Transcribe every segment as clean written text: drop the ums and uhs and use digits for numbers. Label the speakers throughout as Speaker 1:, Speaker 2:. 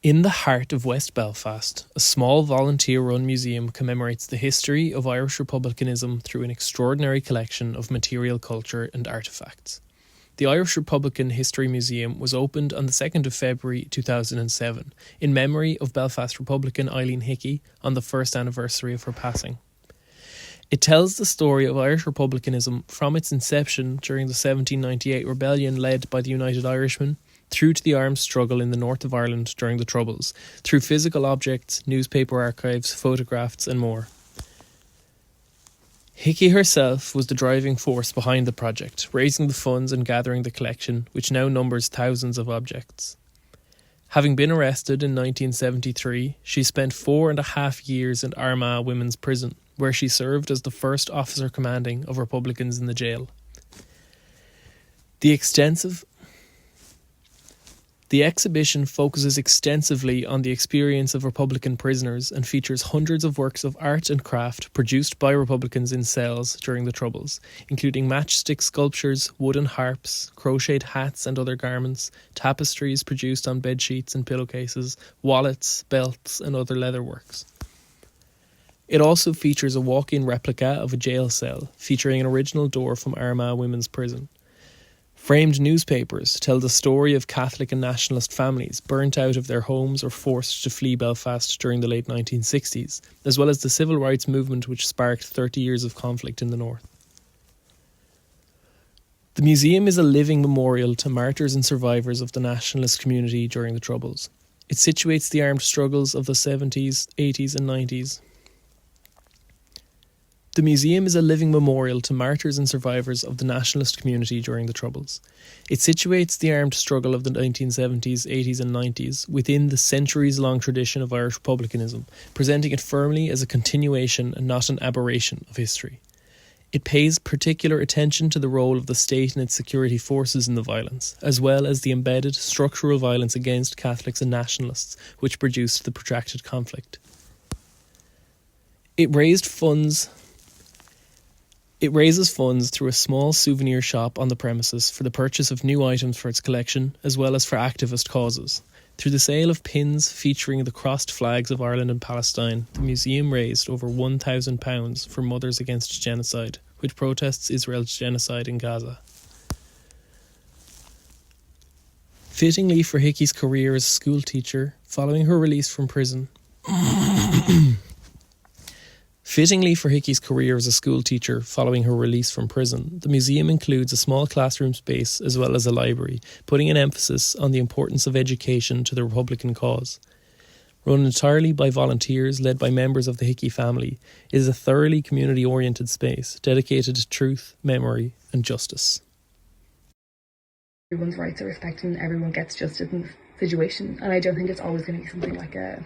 Speaker 1: In the heart of West Belfast, a small volunteer-run museum commemorates the history of Irish republicanism through an extraordinary collection of material culture and artefacts. The Irish Republican History Museum was opened on the 2nd of February 2007 in memory of Belfast Republican Eileen Hickey on the first anniversary of her passing. It tells the story of Irish republicanism from its inception during the 1798 rebellion led by the United Irishmen, through to the armed struggle in the north of Ireland during the Troubles, through physical objects, newspaper archives, photographs and more. Hickey herself was the driving force behind the project, raising the funds and gathering the collection, which now numbers thousands of objects. Having been arrested in 1973, she spent 4.5 years in Armagh Women's Prison, where she served as the first officer commanding of Republicans in the jail. The exhibition focuses extensively on the experience of Republican prisoners and features hundreds of works of art and craft produced by Republicans in cells during the Troubles, including matchstick sculptures, wooden harps, crocheted hats and other garments, tapestries produced on bedsheets and pillowcases, wallets, belts and other leather works. It also features a walk-in replica of a jail cell, featuring an original door from Armagh Women's Prison. Framed newspapers tell the story of Catholic and nationalist families burnt out of their homes or forced to flee Belfast during the late 1960s, as well as the civil rights movement which sparked 30 years of conflict in the north. The museum is a living memorial to martyrs and survivors of the nationalist community during the Troubles. It situates the armed struggles of the 70s, 80s and 90s. The museum is a living memorial to martyrs and survivors of the nationalist community during the Troubles. It situates the armed struggle of the 1970s, 80s and 90s within the centuries-long tradition of Irish republicanism, presenting it firmly as a continuation and not an aberration of history. It pays particular attention to the role of the state and its security forces in the violence, as well as the embedded structural violence against Catholics and nationalists, which produced the protracted conflict. It raises funds through a small souvenir shop on the premises for the purchase of new items for its collection, as well as for activist causes. Through the sale of pins featuring the crossed flags of Ireland and Palestine, the museum raised over £1,000 for Mothers Against Genocide, which protests Israel's genocide in Gaza. Fittingly for Hickey's career as a schoolteacher, following her release from prison, the museum includes a small classroom space as well as a library, putting an emphasis on the importance of education to the Republican cause. Run entirely by volunteers led by members of the Hickey family, it is a thoroughly community-oriented space dedicated to truth, memory and justice.
Speaker 2: Everyone's rights are respected and everyone gets justice in this situation, and I don't think it's always going to be something like a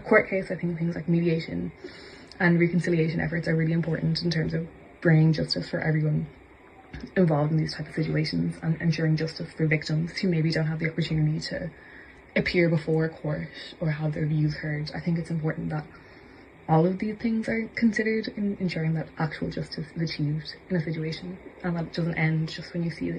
Speaker 2: court case. I think things like mediation and reconciliation efforts are really important in terms of bringing justice for everyone involved in these type of situations and ensuring justice for victims who maybe don't have the opportunity to appear before a court or have their views heard. I think it's important that all of these things are considered in ensuring that actual justice is achieved in a situation, and that it doesn't end just when you see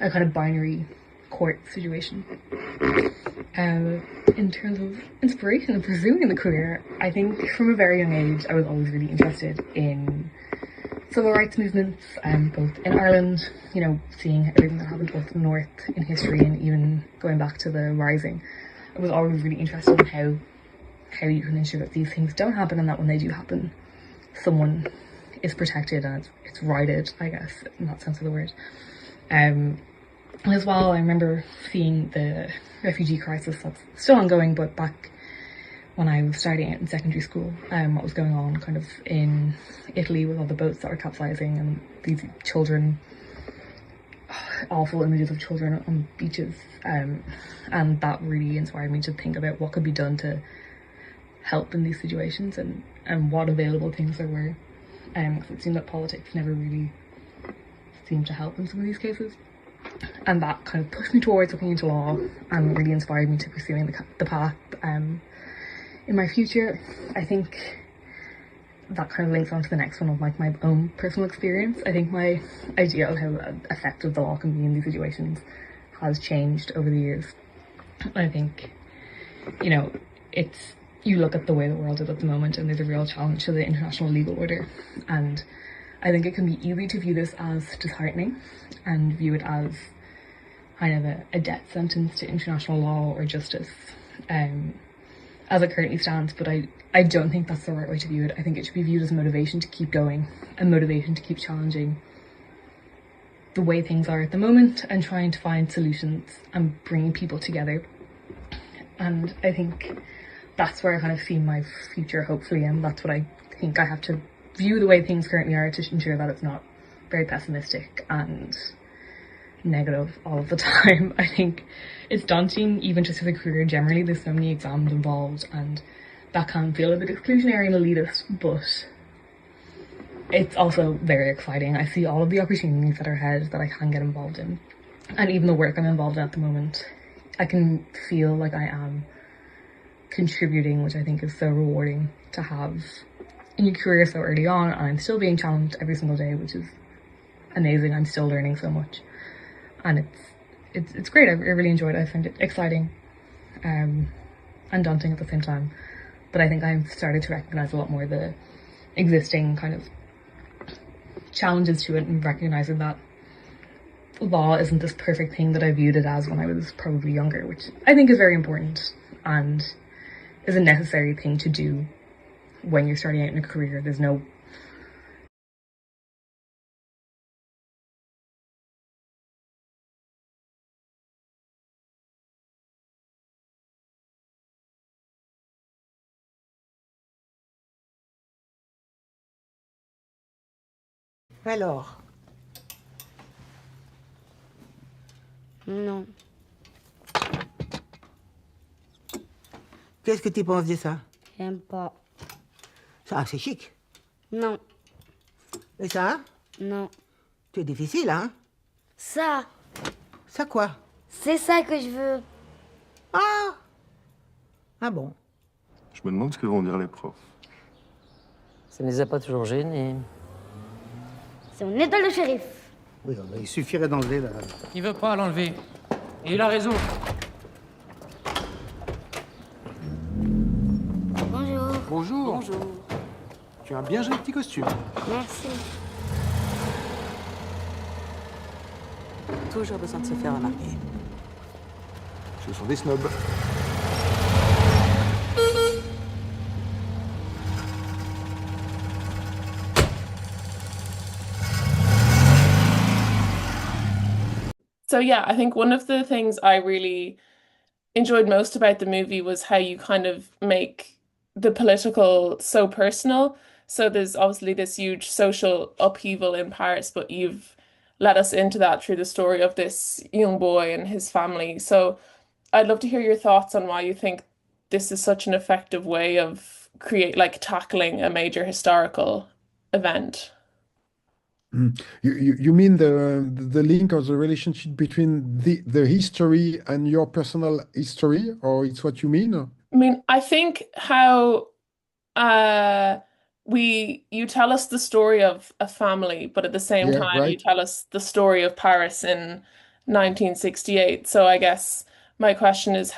Speaker 2: a kind of binary court situation. In terms of inspiration and pursuing the career, I think from a very young age I was always really interested in civil rights movements, both in Ireland, seeing everything that happened to us in the north in history, and even going back to the Rising. I was always really interested in how you can ensure that these things don't happen, and that when they do happen, someone is protected and it's righted, I guess, in that sense of the word. As well, I remember seeing the refugee crisis that's still ongoing, but back when I was starting out in secondary school, what was going on kind of in Italy with all the boats that were capsizing and these children, awful images of children on beaches, and that really inspired me to think about what could be done to help in these situations and what available things there were, because it seemed that politics never really seemed to help in some of these cases. And that kind of pushed me towards looking into law and really inspired me to pursuing the path in my future. I think that kind of links on to the next one of like my own personal experience. I think my idea of how effective the law can be in these situations has changed over the years. I think you know, it's you look at the way the world is at the moment, and there's a real challenge to the international legal order, and I think it can be easy to view this as disheartening and view it as kind of a death sentence to international law or justice as it currently stands. But I don't think that's the right way to view it. I think it should be viewed as motivation to keep going and motivation to keep challenging the way things are at the moment and trying to find solutions and bringing people together. And I think that's where I kind of see my future, hopefully, and that's what I think I have to view the way things currently are to ensure that it's not very pessimistic and negative all of the time. I think it's daunting, even just as a career generally. There's so many exams involved, and that can feel a bit exclusionary and elitist, but it's also very exciting. I see all of the opportunities that are ahead that I can get involved in, and even the work I'm involved in at the moment, I can feel like I am contributing, which I think is so rewarding to have in your career so early on. And I'm still being challenged every single day, which is amazing. I'm still learning so much, and it's great. I really enjoyed it. I find it exciting and daunting at the same time. But I think I've started to recognize a lot more the existing kind of challenges to it, and recognizing that law isn't this perfect thing that I viewed it as when I was probably younger, which I think is very important and is a necessary thing to do when you're starting out in a career. There's no
Speaker 3: Alors,
Speaker 4: Non,
Speaker 3: qu'est-ce que tu penses de ça?
Speaker 4: j'aime pas.
Speaker 3: Ça, c'est chic.
Speaker 4: Non,
Speaker 3: Et ça?
Speaker 4: non.
Speaker 3: Tu es difficile, hein?
Speaker 4: Ça,
Speaker 3: Ça quoi?
Speaker 4: c'est ça que je veux.
Speaker 3: Ah! Ah bon?
Speaker 5: Je me demande ce que vont dire les profs.
Speaker 6: Ça ne les a pas toujours gênés.
Speaker 4: C'est mon étoile de shérif.
Speaker 7: Oui, il suffirait d'enlever la...
Speaker 8: Il veut pas l'enlever. Et il a raison.
Speaker 4: Bonjour.
Speaker 7: Bonjour. Bonjour. Tu as un bien joli petit costume.
Speaker 4: Merci.
Speaker 9: Toujours besoin de se faire remarquer.
Speaker 7: Ce sont des snobs.
Speaker 10: So yeah, I think one of the things I really enjoyed most about the movie was how you kind of make the political so personal. So there's obviously this huge social upheaval in Paris, but you've let us into that through the story of this young boy and his family. So I'd love to hear your thoughts on why you think this is such an effective way of tackling a major historical event.
Speaker 11: You mean the link or the relationship between the history and your personal history, or it's what you mean?
Speaker 10: I mean, I think how you tell us the story of a family, but at the same
Speaker 11: Yeah,
Speaker 10: time you
Speaker 11: right.
Speaker 10: tell us the story of Paris in 1968. So I guess my question is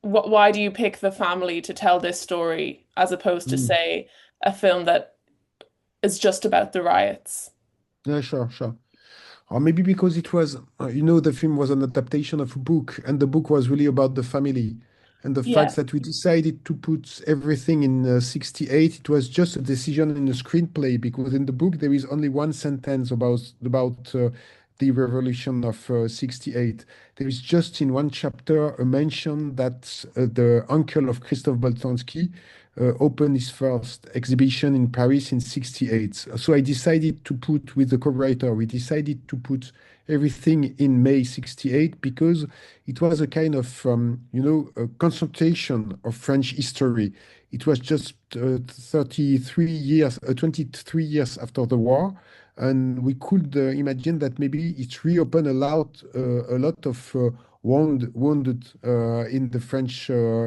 Speaker 10: why do you pick the family to tell this story as opposed to,
Speaker 11: Mm.
Speaker 10: say, a film that is just about the riots?
Speaker 11: Yeah, sure, sure. Or maybe because it was, the film was an adaptation of a book, and the book was really about the family. And the
Speaker 10: Yeah.
Speaker 11: fact that we decided to put everything in 68, it was just a decision in the screenplay, because in the book there is only one sentence about the revolution of 68. There is just in one chapter a mention that the uncle of Christoph Boltanski opened his first exhibition in Paris in 68. So I decided to put, with the co-writer, we decided to put everything in May 68 because it was a kind of, a concentration of French history. It was just 23 years, 23 years after the war. And we could imagine that maybe it reopened a lot of wounded in the French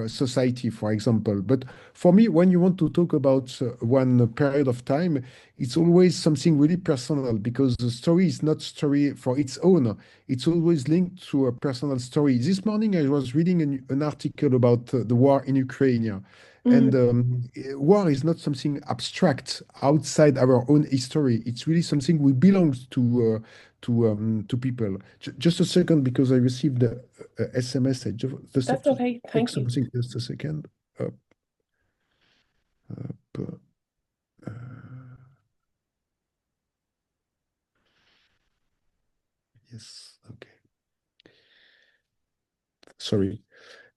Speaker 11: society, for example. But for me, when you want to talk about one period of time, it's always something really personal because the story is not story for its own. It's always linked to a personal story. This morning, I was reading an article about the war in Ukraine. And war is not something abstract outside our own history. It's really something we belongs to people. Just a second, because I received a SMS. Just have
Speaker 10: That's
Speaker 11: to
Speaker 10: okay.
Speaker 11: check
Speaker 10: Thank you.
Speaker 11: something. Just a second. Up, up, uh, yes. Okay. Sorry.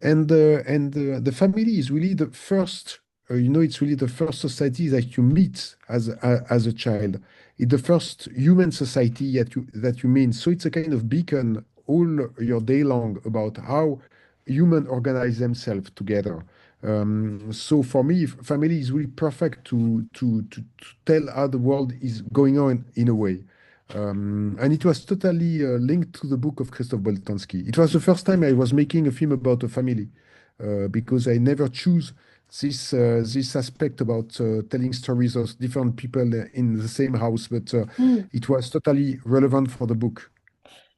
Speaker 11: And the family is really the first, it's really the first society that you meet as a child. It's the first human society that you meet. So it's a kind of beacon all your day long about how humans organize themselves together. So for me, family is really perfect to tell how the world is going on in a way. And it was totally linked to the book of Krzysztof Boltanski. It was the first time I was making a film about a family, because I never choose this aspect about telling stories of different people in the same house, but it was totally relevant for the book.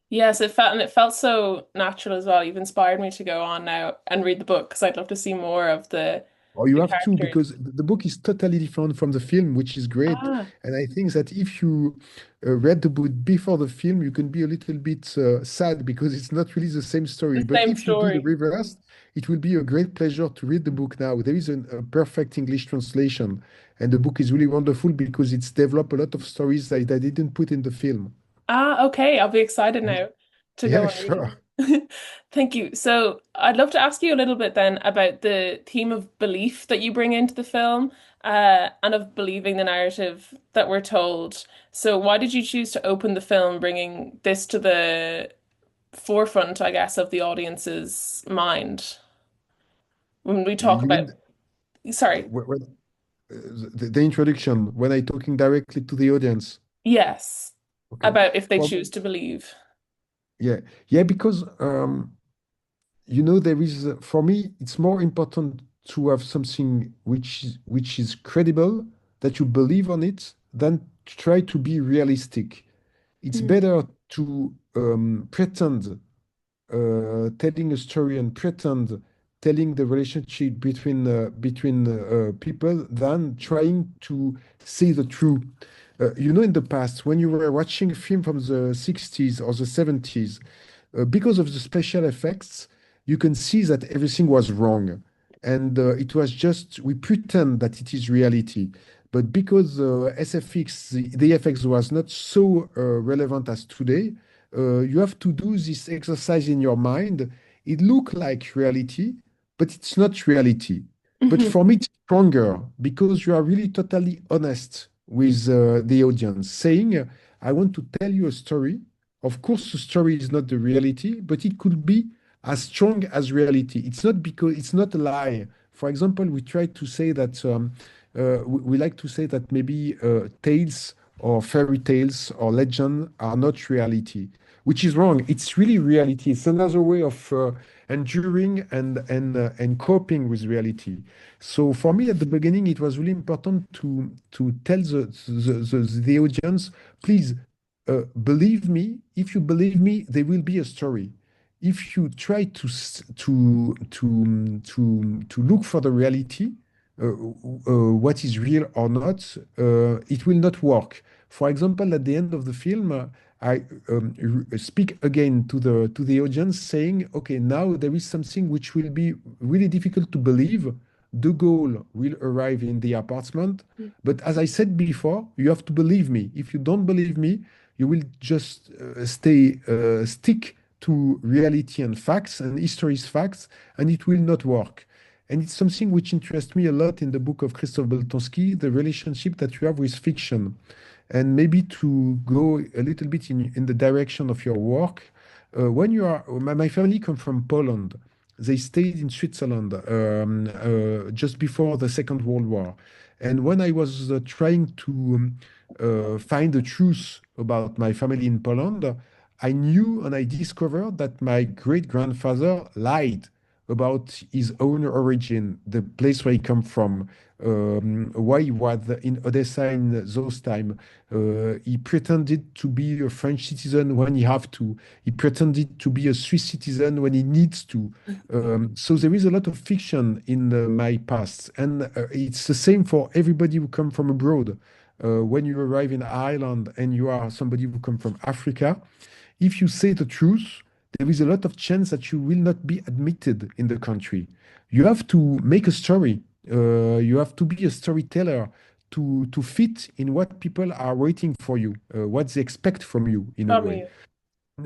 Speaker 10: Yes, it felt so natural as well. You've inspired me to go on now and read the book because I'd love to see more of
Speaker 11: Or you
Speaker 10: the
Speaker 11: have to,
Speaker 10: characters.
Speaker 11: because the book is totally different from the film, which is great.
Speaker 10: Ah,
Speaker 11: And I think that if you read the book before the film, you can be a little bit sad because it's not really the same story.
Speaker 10: the
Speaker 11: But
Speaker 10: same
Speaker 11: if you do the
Speaker 10: story.
Speaker 11: reverse, it will be a great pleasure to read the book now. There is a perfect English translation, and the book is really wonderful because it's developed a lot of stories that I didn't put in the film.
Speaker 10: Ah, okay. I'll be excited now to go
Speaker 11: Yeah,
Speaker 10: on reading.
Speaker 11: sure.
Speaker 10: Thank you. So I'd love to ask you a little bit then about the theme of belief that you bring into the film, and of believing the narrative that we're told. So why did you choose to open the film, bringing this to the forefront, I guess, of the audience's mind? When we talk
Speaker 11: You
Speaker 10: about,
Speaker 11: mean
Speaker 10: sorry,
Speaker 11: the introduction when I talking directly to the audience?
Speaker 10: yes,
Speaker 11: Okay.
Speaker 10: about if they
Speaker 11: Well,
Speaker 10: choose to believe.
Speaker 11: yeah, yeah, because there is for me, it's more important to have something which is credible, that you believe on it, than to try to be realistic. It's
Speaker 10: Mm.
Speaker 11: better to pretend telling a story and pretend telling the relationship between people than trying to say the truth. In the past, when you were watching a film from the 60s or the 70s, because of the special effects, you can see that everything was wrong. And it was just, we pretend that it is reality. But because SFX, the FX was not so relevant as today, you have to do this exercise in your mind. It look like reality, but it's not reality. But
Speaker 10: Mhm.
Speaker 11: for me, it's stronger because you are really totally honest with the audience, saying, I want to tell you a story. Of course, the story is not the reality, but it could be as strong as reality. It's not because it's not a lie. For example, we try to say that we like to say that maybe tales or fairy tales or legend are not reality, which is wrong. It's really reality. It's another way of enduring and coping with reality. So for me, at the beginning, it was really important to tell the audience, please believe me. If you believe me, there will be a story. If you try to look for the reality, what is real or not, it will not work. For example, at the end of the film, I speak again to the audience, saying, "Okay, now there is something which will be really difficult to believe. De Gaulle will arrive in the apartment, but as I said before, you have to believe me. If you don't believe me, you will just stick to reality and facts and history's facts, and it will not work." And it's something which interests me a lot in the book of Krzysztof Boltanski, the relationship that you have with fiction. And maybe to go a little bit in the direction of your work, when you are, my family come from Poland. They stayed in Switzerland just before the Second World War. And when I was trying to find the truth about my family in Poland, I knew and I discovered that my great grandfather lied about his own origin, the place where he come from, why he was in Odessa in those time. He pretended to be a French citizen when he have to. He pretended to be a Swiss citizen when he needs to. So there is a lot of fiction in my past, and it's the same for everybody who come from abroad. When you arrive in Ireland and you are somebody who come from Africa, if you say the truth, there is a lot of chance that you will not be admitted in the country. You have to make a story. You have to be a storyteller to fit in what people are waiting for you, what they expect from you in a way.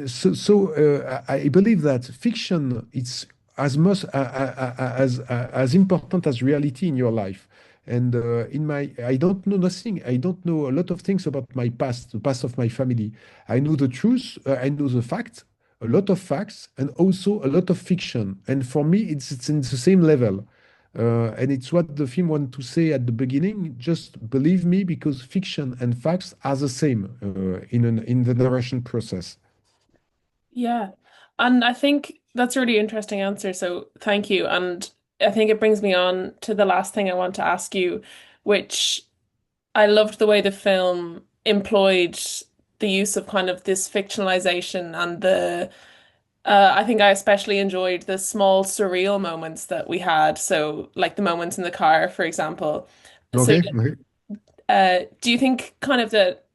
Speaker 11: So I believe that fiction is as much as important as reality in your life. And I don't know nothing. I don't know a lot of things about my past, the past of my family. I know the truth. I know the facts, a lot of facts, and also a lot of fiction. And for me, it's in the same level. And it's what the film wanted to say at the beginning. Just believe me, because fiction and facts are the same in the narration process.
Speaker 10: Yeah. And I think that's a really interesting answer. So thank you. And I think it brings me on to the last thing I want to ask you, which I loved the way the film employed the use of kind of this fictionalization and I think I especially enjoyed the small surreal moments that we had. So like the moments in the car, for example. So
Speaker 11: Okay. Okay.
Speaker 10: do you think kind of that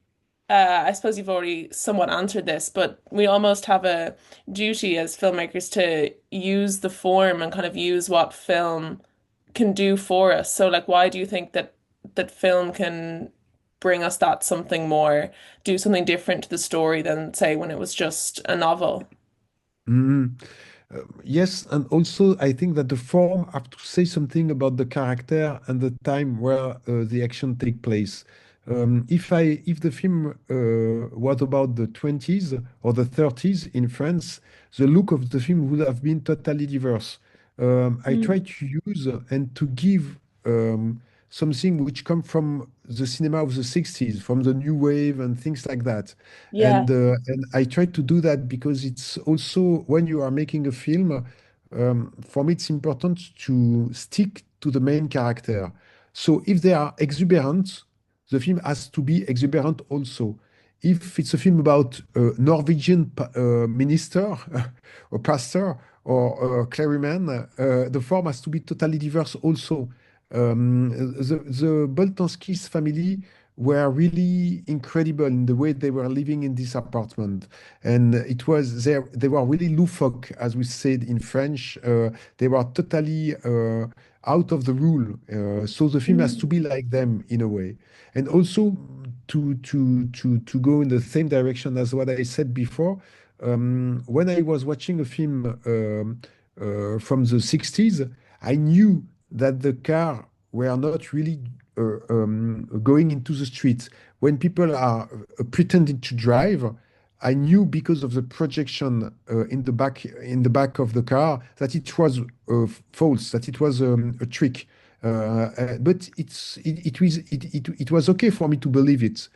Speaker 10: I suppose you've already somewhat answered this, but we almost have a duty as filmmakers to use the form and kind of use what film can do for us. So, like, why do you think that film can bring us that something more, do something different to the story than, say, when it was just a novel?
Speaker 11: Mhm. Yes, and also I think that the form have to say something about the character and the time where the action take place. If the film was about the 20s or the 30s in France, the look of the film would have been totally diverse. I try to use and to give something which come from the cinema of the 60s, from the new wave and things like that.
Speaker 10: Yeah.
Speaker 11: And I try to do that because it's also when you are making a film, for me it's important to stick to the main character. So if they are exuberant, the film has to be exuberant also. If it's a film about a Norwegian minister or pastor or clergyman, the form has to be totally diverse also. The Boltanskis family were really incredible in the way they were living in this apartment, and it was they were really loufoque, as we said in French. They were totally out of the rule. So the film has to be like them in a way, and also to go in the same direction as what I said before. When I was watching a film from the 60s, I knew that the car were not really going into the streets. When people are pretending to drive, I knew because of the projection in the back of the car that it was false, that it was a trick. But it was okay for me to believe it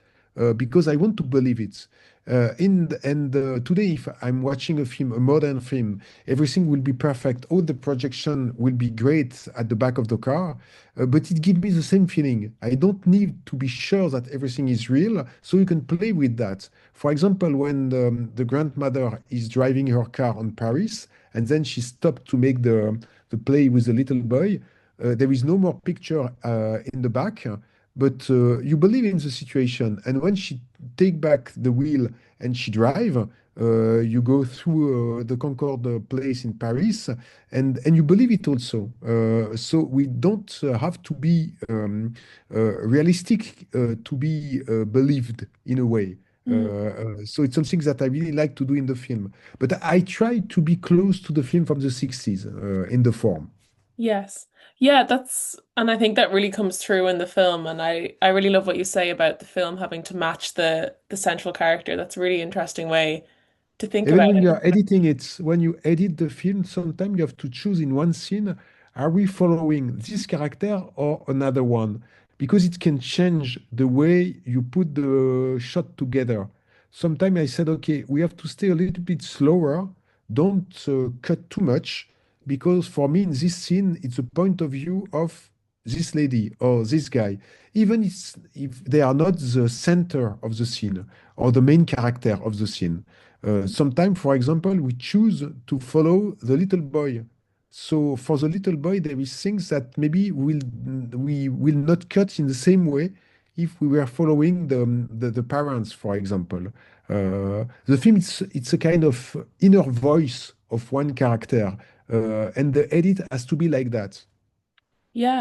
Speaker 11: because I want to believe it. Today, if I'm watching a film, a modern film, everything will be perfect. All the projection will be great at the back of the car, but it gives me the same feeling. I don't need to be sure that everything is real, so you can play with that. For example, when the grandmother is driving her car on Paris, and then she stopped to make the play with the little boy, there is no more picture in the back, but you believe in the situation. And when she take back the wheel and she drive, you go through the Concorde place in Paris, and you believe it also. So we don't have to be realistic to be believed in a way. So it's something that I really like to do in the film. But I try to be close to the film from the 60s in the form.
Speaker 10: Yes. Yeah, and I think that really comes through in the film. And I really love what you say about the film having to match the central character. That's a really interesting way to think
Speaker 11: Even
Speaker 10: about
Speaker 11: when
Speaker 10: it.
Speaker 11: you are editing it, when you edit the film, sometimes you have to choose in one scene, are we following this character or another one? Because it can change the way you put the shot together. sometimes I said, okay, we have to stay a little bit slower. Don't cut too much, because for me in this scene, it's a point of view of this lady or this guy, even if they are not the center of the scene or the main character of the scene. Sometimes, for example, we choose to follow the little boy. So for the little boy, there is things that maybe we will not cut in the same way if we were following the parents, for example. The film, it's a kind of inner voice of one character, and the edit has to be like that.
Speaker 10: Yeah,